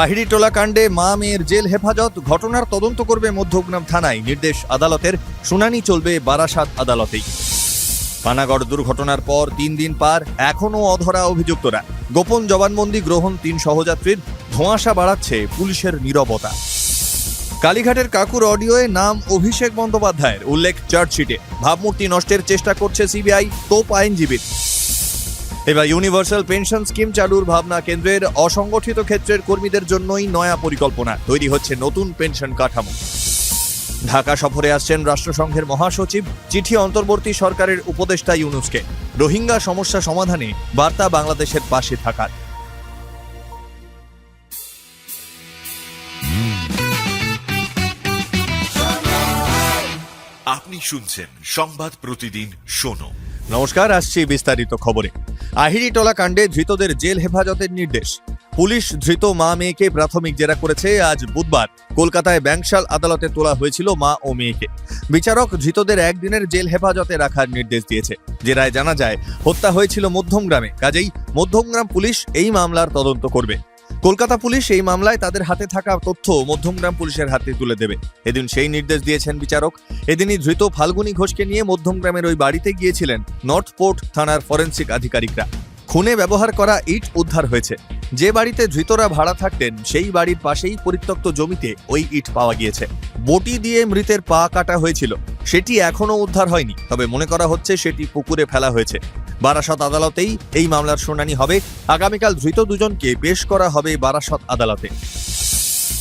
আহিরিটোলা কাণ্ডে মা মেয়ের জেল হেফাজত, ঘটনার তদন্ত করবে মধ্যগ্রাম থানায় নির্দেশ আদালতের, শুনানি চলবে বারাসাত আদালতেই। পানাগড় দুর্ঘটনার পর 3 দিন পার, এখনও অধরা অভিযুক্তরা। গোপন জবানবন্দি গ্রহণ 3 সহযাত্রীর, ধোঁয়াশা বাড়াচ্ছে পুলিশের নীরবতা। কালীঘাটের কাকুর অডিওয়ে নাম অভিষেক বন্দ্যোপাধ্যায়ের উল্লেখ চার্জশিটে। ভাবমূর্তি নষ্টের চেষ্টা করছে সিবিআই, তোপ আইনজীবীর। এবার ইউনিভার্সাল পেনশন স্কিম চালুর ভাবনা কেন্দ্রের, অসংগঠিত ক্ষেত্রের কর্মীদের জন্যই নয়া পরিকল্পনা, তৈরি হচ্ছে নতুন পেনশন কাঠামো। ঢাকা সফরে আসছেন রাষ্ট্রসংঘের মহাসচিব, চিঠি অন্তর্বর্তী সরকারের উপদেষ্টা ইউনূসকে। রোহিঙ্গা সমস্যা সমাধানে বার্তা বাংলাদেশের পাশে থাকার। আপনি শুনছেন সংবাদ প্রতিদিন শোনো। নমস্কার, আসছি বিস্তারিত খবরে। আহিরিটোলা কাণ্ডে ধৃতদের জেল হেফাজতের নির্দেশ। পুলিশ ধৃত মা মেয়েকে প্রাথমিক জেরা করেছে। আজ বুধবার কলকাতায় ব্যাংশাল আদালতে তোলা হয়েছিল মা ও মেয়েকে। বিচারক ধৃতদের একদিনের জেল হেফাজতে রাখার নির্দেশ দিয়েছে। জেরায় জানা যায় হত্যা হয়েছিল মধ্যমগ্রামে, কাজেই মধ্যমগ্রাম পুলিশ এই মামলার তদন্ত করবে। কলকাতা পুলিশ এই মামলায় তাদের হাতে থাকা তথ্য মধ্যমগ্রাম পুলিশের হাতে তুলে দেবে। এদিন সেই নির্দেশ দিয়েছেন বিচারক। এদিনই ধৃত ফাল্গুনী ঘোষকে নিয়ে মধ্যমগ্রামের ওই বাড়িতে গিয়েছিলেন নর্থ পোর্ট থানার ফরেন্সিক আধিকারিকরা। খুনে ব্যবহার করা ইট উদ্ধার হয়েছে। যে বাড়িতে ধৃতরা ভাড়া থাকতেন সেই বাড়ির পাশেই পরিত্যক্ত জমিতে ওই ইট পাওয়া গিয়েছে। বটি দিয়ে মৃতের পা কাটা হয়েছিল, সেটি এখনো উদ্ধার হয়নি, তবে মনে করা হচ্ছে সেটি পুকুরে ফেলা হয়েছে। বারাসত আদালতেই এই মামলার শুনানি হবে। আগামীকাল ধৃত দুজনকে পেশ করা হবে বারাসত আদালতে।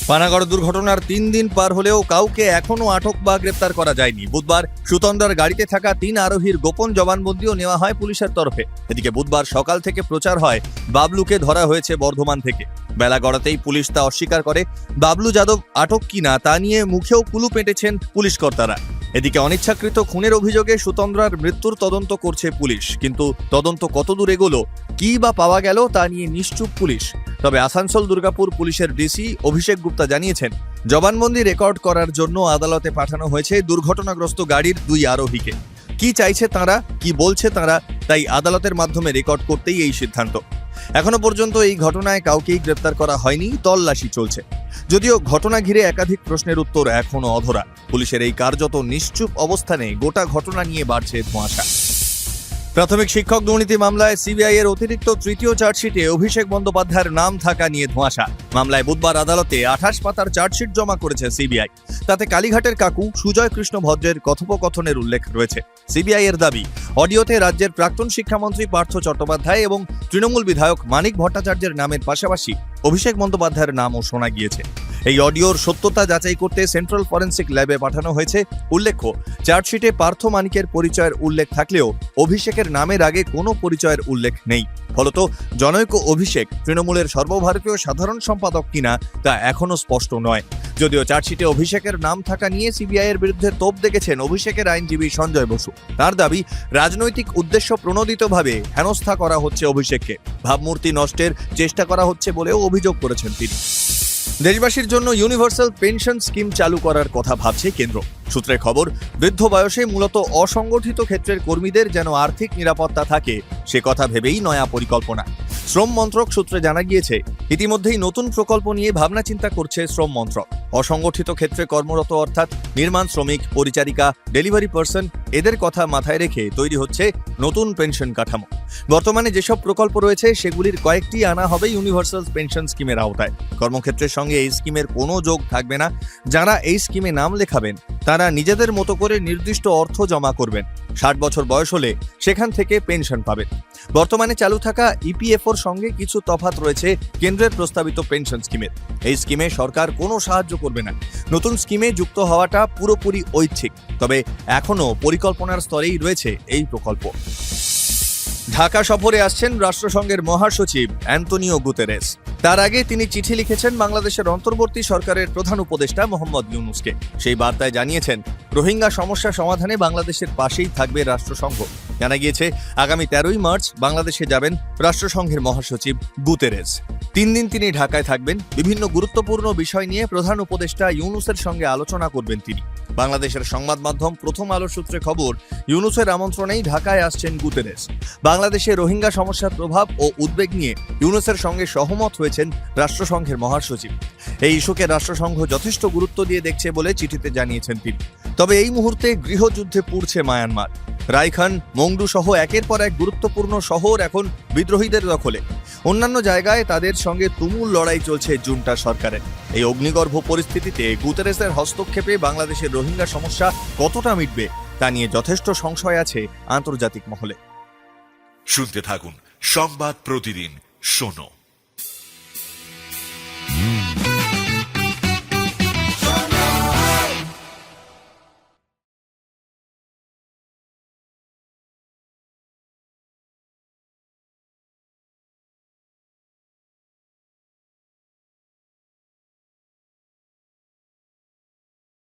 পানাগড় দুর্ঘটনার 3 দিন পার হলেও কাউকে এখনো আটক বা গ্রেপ্তার করা যায়নি। বুধবার সুতন্দ্রার গাড়িতে থাকা 3 আরোহীর গোপন জবানবন্দিও নেওয়া হয় পুলিশের তরফে। এদিকে বুধবার সকাল থেকে প্রচার হয় বাবলুকে ধরা হয়েছে বর্ধমান থেকে। বেলা গড়াতেই পুলিশ তা অস্বীকার করে। বাবলু যাদব আটক কিনা তা নিয়ে মুখেও কুলু পেটেছেন পুলিশ কর্তারা। এদিকে অনিচ্ছাকৃত খুনের অভিযোগে সুতন্দ্রার মৃত্যুর তদন্ত করছে পুলিশ, কিন্তু তদন্ত কতদূর এগোলো, কি বা পাওয়া গেল তা নিয়ে নিশ্চুপ পুলিশ। তবে আসানসোল দুর্গাপুর পুলিশের ডিসি অভিষেক গুপ্তা জানিয়েছেন, জবানবন্দি রেকর্ড করার জন্য আদালতে পাঠানো হয়েছে দুর্ঘটনাগ্রস্ত গাড়ির 2 আরোহীকে। কি চাইছে তারা, কি বলছে তারা, তাই আদালতের মাধ্যমে রেকর্ড করতেই এই সিদ্ধান্ত। এখনো পর্যন্ত এই ঘটনায় কাউকেই গ্রেপ্তার করা হয়নি, তল্লাশি চলছে। যদিও ঘটনা ঘিরে একাধিক প্রশ্নের উত্তর এখনো অধরা। পুলিশের এই কার্যত নিশ্চুপ অবস্থানে গোটা ঘটনা নিয়ে বাড়ছে ধোঁয়াশা। প্রাথমিক শিক্ষক দুর্নীতি মামলায় সিবিআই এর অতিরিক্ত 3য় চার্জশিটে অভিষেক বন্দ্যোপাধ্যায়ের নাম থাকা নিয়ে ধোঁয়াশা। মামলায় বুধবার আদালতে 28 পাতার চার্জশিট জমা করেছে সিবিআই। তাতে কালীঘাটের কাকু সুজয় কৃষ্ণ ভদ্রের কথোপকথনের উল্লেখ রয়েছে। সিবিআই এর দাবি, অডিওতে রাজ্যের প্রাক্তন শিক্ষামন্ত্রী পার্থ চট্টোপাধ্যায় এবং তৃণমূল বিধায়ক মানিক ভট্টাচার্যের নামের পাশাপাশি অভিষেক বন্দ্যোপাধ্যায়ের নামও শোনা গিয়েছে। এই অডিওর সত্যতা যাচাই করতে সেন্ট্রাল ফরেন্সিক ল্যাবে পাঠানো হয়েছে। উল্লেখ্য, চার্জশিটে পার্থ মানিকের পরিচয়ের উল্লেখ থাকলেও অভিষেকের নামের আগে কোনো পরিচয়ের উল্লেখ নেই। ফলত জনৈক অভিষেক তৃণমূলের সর্বভারতীয় সাধারণ সম্পাদক কিনা তা এখনো স্পষ্ট নয়। যদিও চার্জশিটে অভিষেকের নাম থাকা নিয়ে সিবিআই এর বিরুদ্ধে তোপ দেখেছেন অভিষেকের আইনজীবী সঞ্জয় বসু। তার দাবি, রাজনৈতিক উদ্দেশ্য প্রণোদিতভাবে হেনস্থা করা হচ্ছে অভিষেককে, ভাবমূর্তি নষ্টের চেষ্টা করা হচ্ছে বলেও অভিযোগ করেছেন তিনি। দেশবাসীর জন্য ইউনিভার্সাল পেনশন স্কিম চালু করার কথা ভাবছে কেন্দ্র। সূত্রের খবর, বৃদ্ধ বয়সে মূলত অসংগঠিত ক্ষেত্রের কর্মীদের যেন আর্থিক নিরাপত্তা থাকে, সে কথা ভেবেই নয়া পরিকল্পনা। শ্রম মন্ত্রক সূত্রে জানা গিয়েছে, ইতিমধ্যেই নতুন প্রকল্প নিয়ে ভাবনা চিন্তা করছে শ্রম মন্ত্রক। অসংগঠিত ক্ষেত্রে কর্মরত অর্থাৎ নির্মাণ শ্রমিক, পরিচারিকা, ডেলিভারি পার্সন, এদের কথা মাথায় রেখে তৈরি হচ্ছে নতুন পেনশন কাঠামো। বর্তমানে যেসব প্রকল্প রয়েছে সেগুলির কয়েকটি আনা হবে ইউনিভার্সাল পেনশন স্কিমের আওতায়। কর্মক্ষেত্রের সঙ্গে এই স্কিমের কোনো যোগ থাকবে না। যারা এই স্কিমে নাম লেখাবেন তারা নিজেদের মতো করে নির্দিষ্ট অর্থ জমা করবেন। 60 বছর বয়স হলে সেখান থেকে পেনশন পাবেন। বর্তমানে চালু থাকা ইপিএফওর সঙ্গে কিছু তফাৎ রয়েছে কেন্দ্রের প্রস্তাবিত পেনশন স্কিমের। এই স্কিমে সরকার কোনো সাহায্য করবে না। নতুন স্কিমে যুক্ত হওয়াটা পুরোপুরি ঐচ্ছিক, তবে এখনও পরিকল্পনার স্তরেই রয়েছে এই প্রকল্প। ঢাকা সফরে আসছেন রাষ্ট্রসংঘের মহাসচিব অ্যান্তোনিও গুতেরেস। তার আগে তিনি চিঠি লিখেছেন বাংলাদেশের অন্তর্বর্তী সরকারের প্রধান উপদেষ্টা মোহাম্মদ ইউনূসকে। সেই বার্তায় জানিয়েছেন, রোহিঙ্গা সমস্যা সমাধানে বাংলাদেশের পাশেই থাকবে রাষ্ট্রসংঘ। জানা গিয়েছে, আগামী 13ই মার্চ বাংলাদেশে যাবেন রাষ্ট্রসংঘের মহাসচিব গুতেরেস। 3 দিন তিনি ঢাকায় থাকবেন। বিভিন্ন গুরুত্বপূর্ণ বিষয় নিয়ে প্রধান উপদেষ্টা ইউনূসের সঙ্গে আলোচনা করবেন তিনি। বাংলাদেশের সংবাদ মাধ্যম প্রথম আলো সূত্রে খবর, ইউনূসের আমন্ত্রণেই ঢাকায় আসছেন গুতেরেস। বাংলাদেশে রোহিঙ্গা সমস্যার প্রভাব ও উদ্বেগ নিয়ে ইউনূসের সঙ্গে সহমত হয়েছেন রাষ্ট্রসংঘের মহাসচিব। এই ইস্যুকে রাষ্ট্রসংঘ যথেষ্ট গুরুত্ব দিয়ে দেখছে বলে চিঠিতে জানিয়েছেন তিনি। তবে এই মুহূর্তে গৃহযুদ্ধে পুড়ছে মায়ানমার। রাইখান, মংডু সহ একের পর এক গুরুত্বপূর্ণ শহর এখন বিদ্রোহীদের দখলে। অন্যান্য জায়গায় তাদের সঙ্গে তুমুল লড়াই চলছে জুন্টা সরকারের। এই অগ্নিগর্ভ পরিস্থিতিতে গুতেরেসের হস্তক্ষেপে বাংলাদেশের রোহিঙ্গা সমস্যা কতটা মিটবে তা নিয়ে যথেষ্ট সংশয় আছে আন্তর্জাতিক মহলে। শুনতে থাকুন সংবাদ প্রতিদিন শোনো।